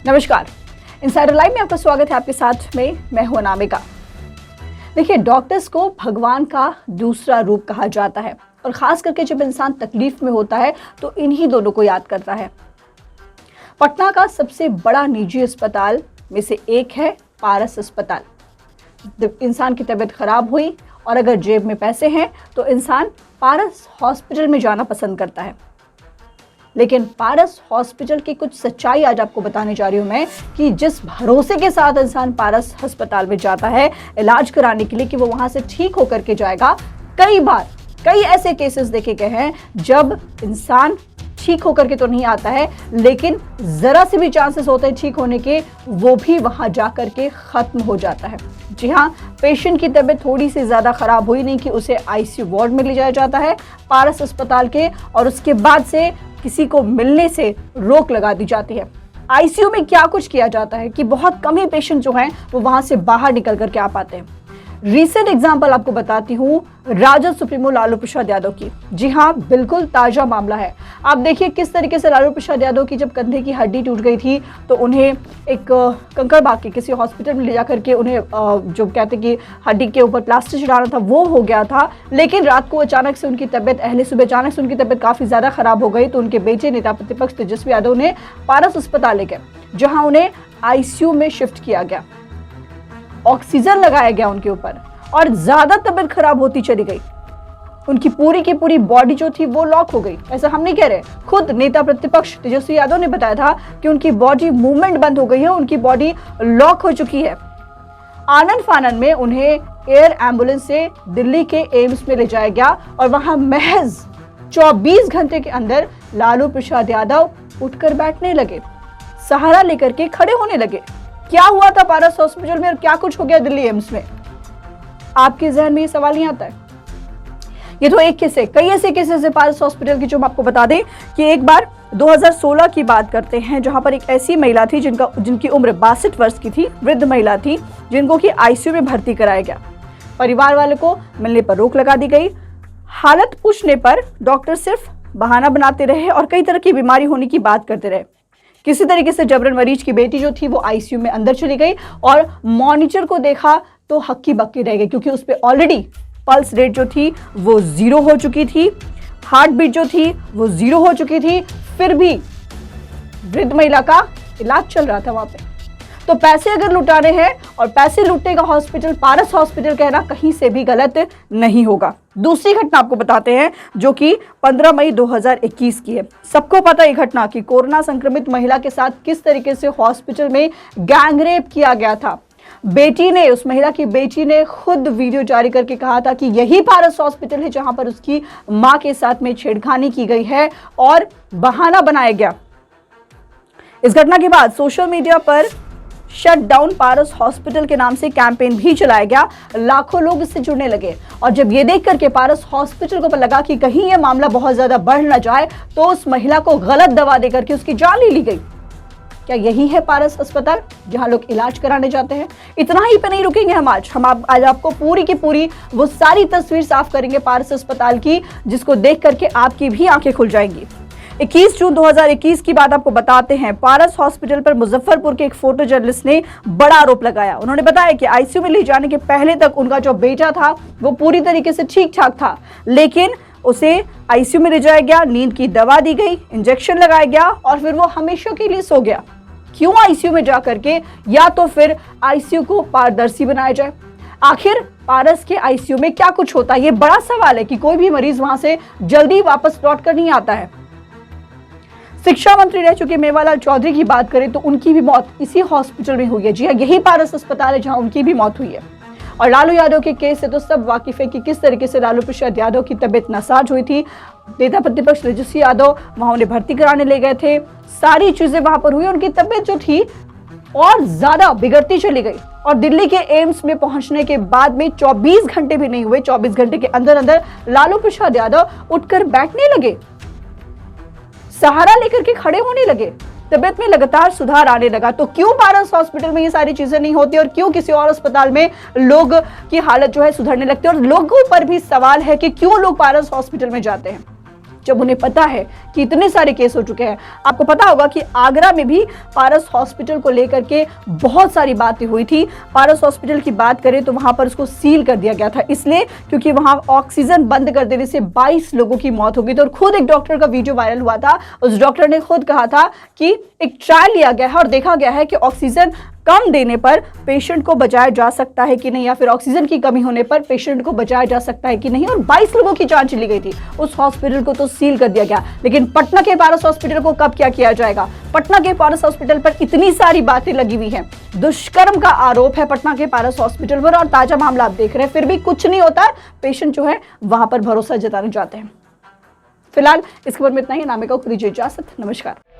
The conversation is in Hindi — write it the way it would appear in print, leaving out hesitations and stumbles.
नमस्कार, इनसाइडर लाइव में आपका स्वागत है। आपके साथ में मैं हूं अनामिका। देखिए, डॉक्टर्स को भगवान का दूसरा रूप कहा जाता है और खास करके जब इंसान तकलीफ में होता है तो इन्हीं दोनों को याद करता है। पटना का सबसे बड़ा निजी अस्पताल में से एक है पारस अस्पताल। जब इंसान की तबीयत खराब हुई और अगर जेब में पैसे हैं तो इंसान पारस हॉस्पिटल में जाना पसंद करता है। लेकिन पारस हॉस्पिटल की कुछ सच्चाई आज आपको बताने जा रही हूं मैं कि जिस भरोसे के साथ इंसान पारस अस्पताल में जाता है इलाज कराने के लिए कि वो वहां से ठीक होकर के जाएगा, कई ऐसे केसेस देखे गए हैं जब इंसान ठीक होकर के तो नहीं आता है लेकिन जरा से भी चांसेस होते हैं ठीक होने के, वो भी वहां जाकर के खत्म हो जाता है। जी हाँ, पेशेंट की तबीयत थोड़ी सी ज्यादा खराब हुई नहीं कि उसे आईसीयू वार्ड में ले जाया जाता है पारस अस्पताल के, और उसके बाद से किसी को मिलने से रोक लगा दी जाती है। आईसीयू में क्या कुछ किया जाता है कि बहुत कम ही पेशेंट जो हैं वो वहां से बाहर निकल करके आ पाते हैं। रीसेंट एग्जांपल आपको बताती हूँ राजद सुप्रीमो लालू प्रसाद यादव की। जी हाँ, बिल्कुल ताजा मामला है। आप देखिए किस तरीके से लालू प्रसाद यादव की जब कंधे की हड्डी टूट गई थी तो उन्हें एक कंकड़बाग के किसी हॉस्पिटल में ले जाकर के उन्हें जो कहते कि हड्डी के ऊपर प्लास्टर चढ़ाना था वो हो गया था। लेकिन रात को अचानक से उनकी तबीयत अचानक से उनकी तबीयत काफी ज्यादा खराब हो गई तो उनके बेटे नेता प्रतिपक्ष तेजस्वी यादव ने पारस अस्पताल ले गए, जहाँ उन्हें आईसीयू में शिफ्ट किया गया, ऑक्सीजन लगाया गया उनके ऊपर और ज्यादा तबीयत खराब होती चली गई। उनकी पूरी की पूरी बॉडी जो थी वो लॉक हो गई। ऐसा हम नहीं कह रहे, खुद नेता प्रतिपक्ष तेजस्वी यादव ने बताया था कि उनकी बॉडी मूवमेंट बंद हो गई है, उनकी बॉडी लॉक हो चुकी है। आनंद फानन में उन्हें एयर एम्बुलेंस से दिल्ली के एम्स में ले जाया गया और वहां महज 24 घंटे के अंदर लालू प्रसाद यादव उठकर बैठने लगे, सहारा लेकर के खड़े होने लगे। क्या हुआ था पारस हॉस्पिटल में और क्या कुछ हो गया दिल्ली एम्स में? आपके जहन में ये सवाल नहीं आता है? ये तो एक केस है, कई ऐसे केसेस है पारस हॉस्पिटल की जो हम आपको बता दें कि एक बार 2016 की बात करते हैं जहां पर एक ऐसी महिला थी जिनकी उम्र 62 वर्ष की थी, वृद्ध महिला थी, जिनको कि आईसीयू में भर्ती कराया गया। परिवार वालों को मिलने पर रोक लगा दी गई। हालत पूछने पर डॉक्टर सिर्फ बहाना बनाते रहे और कई तरह की बीमारी होने की बात करते रहे। किसी तरीके से जबरन मरीज की बेटी जो थी वो आईसीयू में अंदर चली गई और मॉनिटर को देखा तो हक्की बक्की रह गई क्योंकि उस पर ऑलरेडी पल्स रेट जो थी वो 0 हो चुकी थी, हार्ट बीट जो थी वो 0 हो चुकी थी। फिर भी वृद्ध महिला का इलाज चल रहा था वहां पे। तो पैसे अगर लुटाने हैं और पैसे लूटने का हॉस्पिटल पारस हॉस्पिटल कहना कहीं से भी गलत नहीं होगा। दूसरी घटना आपको बताते हैं जो कि 15 मई 2021 की है। सबको पता है घटना कि कोरोना संक्रमित महिला के साथ किस तरीके से हॉस्पिटल में गैंगरेप किया गया था। उस महिला की बेटी ने खुद वीडियो जारी करके कहा था कि यही पारस हॉस्पिटल है जहां पर उसकी मां के साथ में छेड़खानी की गई है और बहाना बनाया गया। इस घटना के बाद सोशल मीडिया पर शट डाउन पारस हॉस्पिटल के नाम से कैंपेन भी चलाया गया। लाखों लोग इससे जुड़ने लगे और जब ये देख करके पारस हॉस्पिटल को लगा कि कहीं ये मामला बहुत ज्यादा बढ़ ना जाए तो उस महिला को गलत दवा देकर के उसकी जान ले ली गई। क्या यही है पारस अस्पताल जहां लोग इलाज कराने जाते हैं? इतना ही पे नहीं रुकेंगे हम आज आपको पूरी की पूरी वो सारी तस्वीर साफ करेंगे पारस अस्पताल की, जिसको देख करके आपकी भी आंखें खुल जाएंगी। 21 जून 2021 की बात आपको बताते हैं। पारस हॉस्पिटल पर मुजफ्फरपुर के एक फोटो जर्नलिस्ट ने बड़ा आरोप लगाया। उन्होंने बताया कि आईसीयू में ले जाने के पहले तक उनका जो बेटा था वो पूरी तरीके से ठीक ठाक था, लेकिन उसे आईसीयू में ले जाया गया, नींद की दवा दी गई, इंजेक्शन लगाया गया और फिर वो हमेशा के लिए सो गया। क्यों आईसीयू में जाकर के? या तो फिर आईसीयू को पारदर्शी बनाया जाए। आखिर पारस के आईसीयू में क्या कुछ होता है? ये बड़ा सवाल है कि कोई भी मरीज वहां से जल्दी वापस लौट कर नहीं आता है। शिक्षा मंत्री रह चुके मेवालाल चौधरी की बात करें तो उनकी भी मौत इसी हॉस्पिटल में हुई है। जी हाँ, यही पारस अस्पताल है जहां उनकी भी मौत हुई है। और लालू यादव के केस से तो सब वाकिफ है कि किस तरीके से लालू प्रसाद यादव की तबीयत नासाज हुई थी। नेता प्रतिपक्ष तेजस्वी यादव वहां उन्हें भर्ती कराने ले गए थे, सारी चीजें वहां पर हुई। उनकी तबीयत जो थी और ज्यादा बिगड़ती चली गई और दिल्ली के एम्स में पहुंचने के बाद में 24 घंटे भी नहीं हुए, 24 घंटे के अंदर अंदर लालू प्रसाद यादव उठकर बैठने लगे, सहारा लेकर के खड़े होने लगे, तबियत में लगातार सुधार आने लगा। तो क्यों पारस हॉस्पिटल में ये सारी चीजें नहीं होती और क्यों किसी और अस्पताल में लोग की हालत जो है सुधरने लगती है? और लोगों पर भी सवाल है कि क्यों लोग पारस हॉस्पिटल में जाते हैं। जब उन्हें पता है कि इतने सारे केस हो चुके हैं। आपको पता होगा कि आगरा में भी पारस हॉस्पिटल को लेकर के बहुत सारी बातें हुई थी। पारस हॉस्पिटल की बात करें तो वहां पर उसको सील कर दिया गया था, इसलिए क्योंकि वहां ऑक्सीजन बंद कर देने से 22 लोगों की मौत हो गई थी। और खुद एक डॉक्टर का वीडियो वायरल हुआ था, उस डॉक्टर ने खुद कहा था कि एक ट्रायल लिया गया है और देखा गया है कि ऑक्सीजन कम देने पर पेशेंट को बचाया जा सकता है कि नहीं, या फिर ऑक्सीजन की कमी होने पर पेशेंट को बचाया जा सकता है कि नहीं। और 22 लोगों की जान चली गई थी। उस हॉस्पिटल को तो सील कर दिया गया, लेकिन पटना के पारस हॉस्पिटल को कब क्या किया जाएगा? पटना के पारस हॉस्पिटल पर इतनी सारी बातें लगी हुई हैं, दुष्कर्म का आरोप है पटना के पारस हॉस्पिटल पर और ताजा मामला आप देख रहे हैं, फिर भी कुछ नहीं होता। पेशेंट जो है वहां पर भरोसा जताने जाते हैं। फिलहाल इस खबर में इतना ही। नामिका को दीजिए इजाजत। नमस्कार।